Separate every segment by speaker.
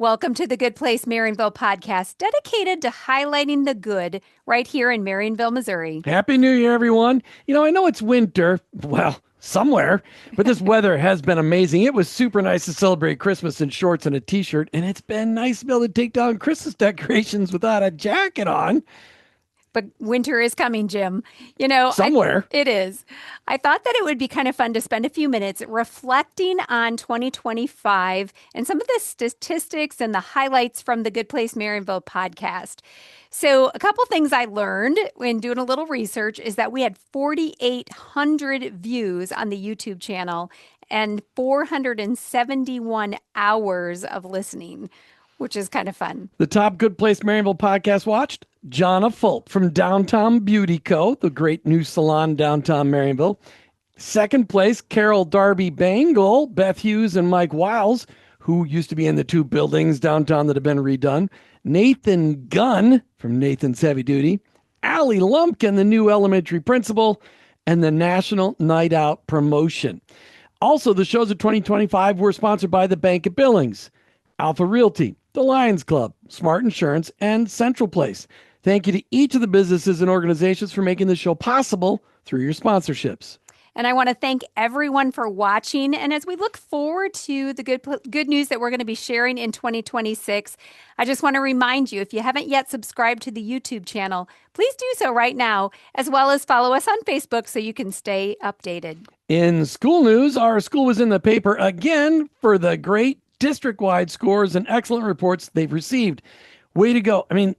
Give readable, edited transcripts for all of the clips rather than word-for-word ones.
Speaker 1: Welcome to the Good Place Marionville podcast, dedicated to highlighting the good right here in Marionville, Missouri.
Speaker 2: Happy New Year, everyone. I know it's winter, well, somewhere, but this weather has been amazing. It was super nice to celebrate Christmas in shorts and a t-shirt, and it's been nice to be able to take down Christmas decorations without a jacket on.
Speaker 1: But winter is coming, Jim.
Speaker 2: Somewhere.
Speaker 1: It is. I thought that it would be kind of fun to spend a few minutes reflecting on 2025 and some of the statistics and the highlights from the Good Place Marionville podcast. So a couple things I learned when doing a little research is that we had 4,800 views on the YouTube channel and 471 hours of listening, which is kind of fun.
Speaker 2: The top Good Place Marionville podcast watched, Jonna Fulp from downtownbeautyco, the great new salon downtown Marionville. Second place, Carol Darby Bangle, Beth Hughes, and Mike Wiles, who used to be in the two buildings downtown that have been redone. Nathan Gunn from Nathansheavyduty. Allie Lumpkin, the new elementary principal, and the National Night Out promotion. Also, the shows of 2025 were sponsored by the Bank of Billings, alpharealty, the Lions Club, smartinsurance, and Central Place. Thank you to each of the businesses and organizations for making the show possible through your sponsorships.
Speaker 1: And I want to thank everyone for watching. And as we look forward to the good news that we're going to be sharing in 2026, I just want to remind you, if you haven't yet subscribed to the YouTube channel, please do so right now, as well as follow us on Facebook so you can stay updated.
Speaker 2: In school news, our school was in the paper again for the great district-wide scores and excellent reports they've received. Way to go. I mean,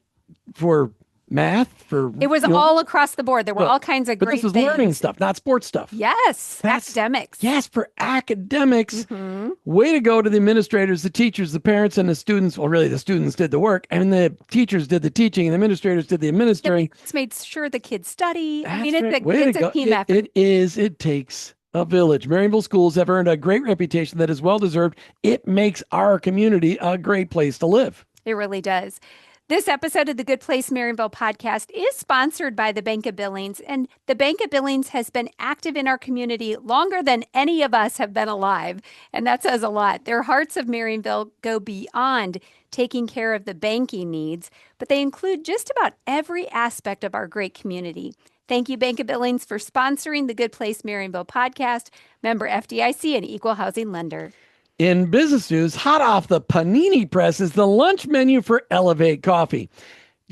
Speaker 2: for math,
Speaker 1: it was all across the board. There were all kinds of great things.
Speaker 2: But this was learning stuff, not sports stuff.
Speaker 1: Yes, academics.
Speaker 2: Yes, for academics. Mm-hmm. Way to go to the administrators, the teachers, the parents, and the students. Well, really, the students did the work, and the teachers did the teaching, and the administrators did the administering.
Speaker 1: It's made sure the kids study.
Speaker 2: That's
Speaker 1: I mean,
Speaker 2: right.
Speaker 1: it's a team effort.
Speaker 2: It is. It takes a village. Marionville Schools have earned a great reputation that is well-deserved. It makes our community a great place to live.
Speaker 1: It really does. This episode of the Good Place Marionville podcast is sponsored by the Bank of Billings, and the Bank of Billings has been active in our community longer than any of us have been alive, and that says a lot. Their hearts of Marionville go beyond taking care of the banking needs, but they include just about every aspect of our great community. Thank you, Bank of Billings, for sponsoring the Good Place Marionville podcast, member FDIC and equal housing lender.
Speaker 2: In business news, hot off the panini press is the lunch menu for Elevate Coffee,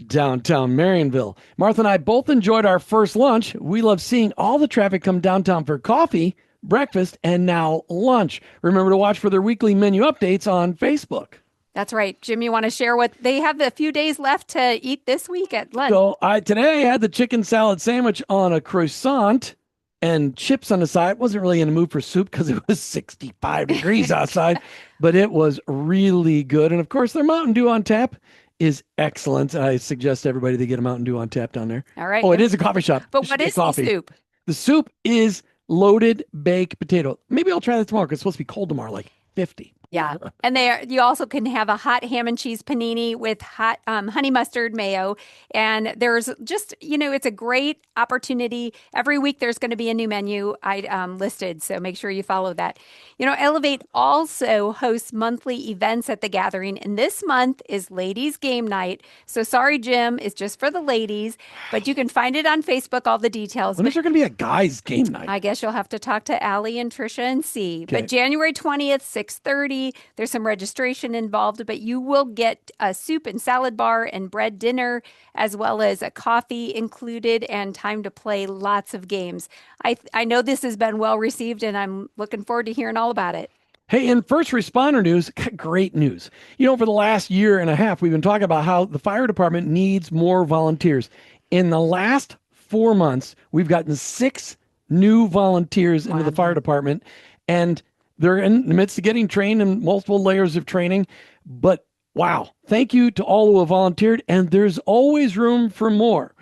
Speaker 2: downtown Marionville. Martha and I both enjoyed our first lunch. We love seeing all the traffic come downtown for coffee, breakfast, and now lunch. Remember to watch for their weekly menu updates on Facebook.
Speaker 1: That's right. Jim, you want to share what they have a few days left to eat this week at lunch?
Speaker 2: So today I had the chicken salad sandwich on a croissant and chips on the side. Wasn't really in the mood for soup because it was 65 degrees outside, but it was really good. And of course, their Mountain Dew on tap is excellent. I suggest everybody to get a Mountain Dew on tap down there.
Speaker 1: All right.
Speaker 2: Oh, it is a coffee shop.
Speaker 1: But what is the soup?
Speaker 2: The soup is loaded baked potato. Maybe I'll try that tomorrow because it's supposed to be cold tomorrow, like 50.
Speaker 1: Yeah. And you also can have a hot ham and cheese panini with hot honey mustard mayo. And there's just, it's a great opportunity. Every week there's going to be a new menu listed. So make sure you follow that. Elevate also hosts monthly events at the gathering. And this month is ladies game night. So sorry, Jim, it's just for the ladies. But you can find it on Facebook, all the details.
Speaker 2: When is there going to be a guys game night?
Speaker 1: I guess you'll have to talk to Allie and Trisha and see. Okay. But January 20th, 6:30. There's some registration involved, but you will get a soup and salad bar and bread dinner, as well as a coffee included and time to play lots of games. I know this has been well received, and I'm looking forward to hearing all about it.
Speaker 2: Hey, in first responder news, great news. For the last year and a half, we've been talking about how the fire department needs more volunteers. In the last 4 months, we've gotten 6 new volunteers into the fire department, and they're in the midst of getting trained in multiple layers of training. But wow, thank you to all who have volunteered. And there's always room for more.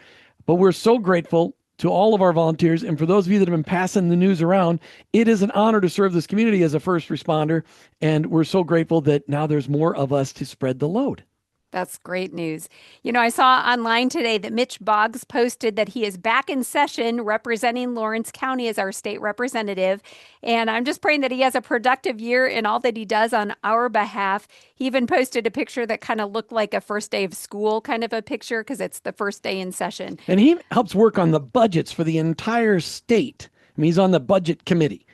Speaker 2: But we're so grateful to all of our volunteers. And for those of you that have been passing the news around, it is an honor to serve this community as a first responder. And we're so grateful that now there's more of us to spread the load.
Speaker 1: That's great news. I saw online today that Mitch Boggs posted that he is back in session representing Lawrence County as our state representative. And I'm just praying that he has a productive year in all that he does on our behalf. He even posted a picture that kind of looked like a first day of school kind of a picture because it's the first day in session.
Speaker 2: And he helps work on the budgets for the entire state. I mean, he's on the budget committee.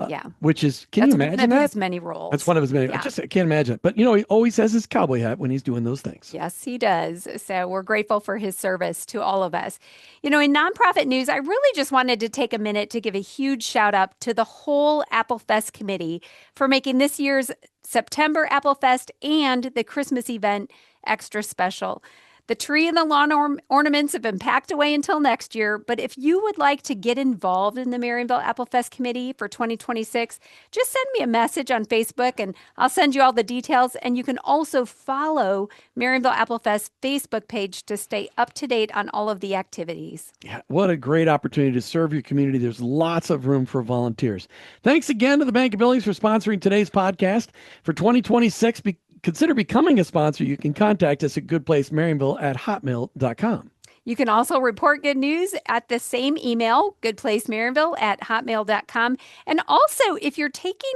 Speaker 1: Yeah.
Speaker 2: Which is, can you imagine that?
Speaker 1: That's one of his many roles.
Speaker 2: That's one of his many.
Speaker 1: Yeah.
Speaker 2: I can't imagine it. But, he always has his cowboy hat when he's doing those things.
Speaker 1: Yes, he does. So we're grateful for his service to all of us. In nonprofit news, I really just wanted to take a minute to give a huge shout out to the whole Apple Fest committee for making this year's September Apple Fest and the Christmas event extra special. The tree and the lawn ornaments have been packed away until next year, but if you would like to get involved in the Marionville Apple Fest Committee for 2026, just send me a message on Facebook and I'll send you all the details. And you can also follow Marionville Apple Fest Facebook page to stay up to date on all of the activities.
Speaker 2: Yeah, what a great opportunity to serve your community. There's lots of room for volunteers. Thanks again to the Bank of Billings for sponsoring today's podcast. For 2026, consider becoming a sponsor. You can contact us at goodplacemarionville@hotmail.com.
Speaker 1: You can also report good news at the same email, goodplacemarionville@hotmail.com. And also, if you're thinking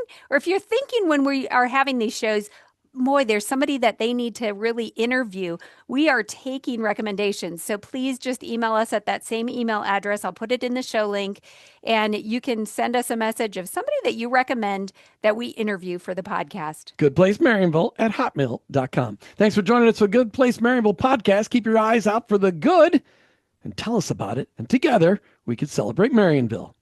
Speaker 1: when we are having these shows, boy, there's somebody that they need to really interview, we are taking recommendations. So please just email us at that same email address. I'll put it in the show link, and you can send us a message of somebody that you recommend that we interview for the podcast.
Speaker 2: goodplacemarionville@hotmail.com. Thanks for joining us for Good Place Marionville podcast. Keep your eyes out for the good and tell us about it. And together we can celebrate Marionville.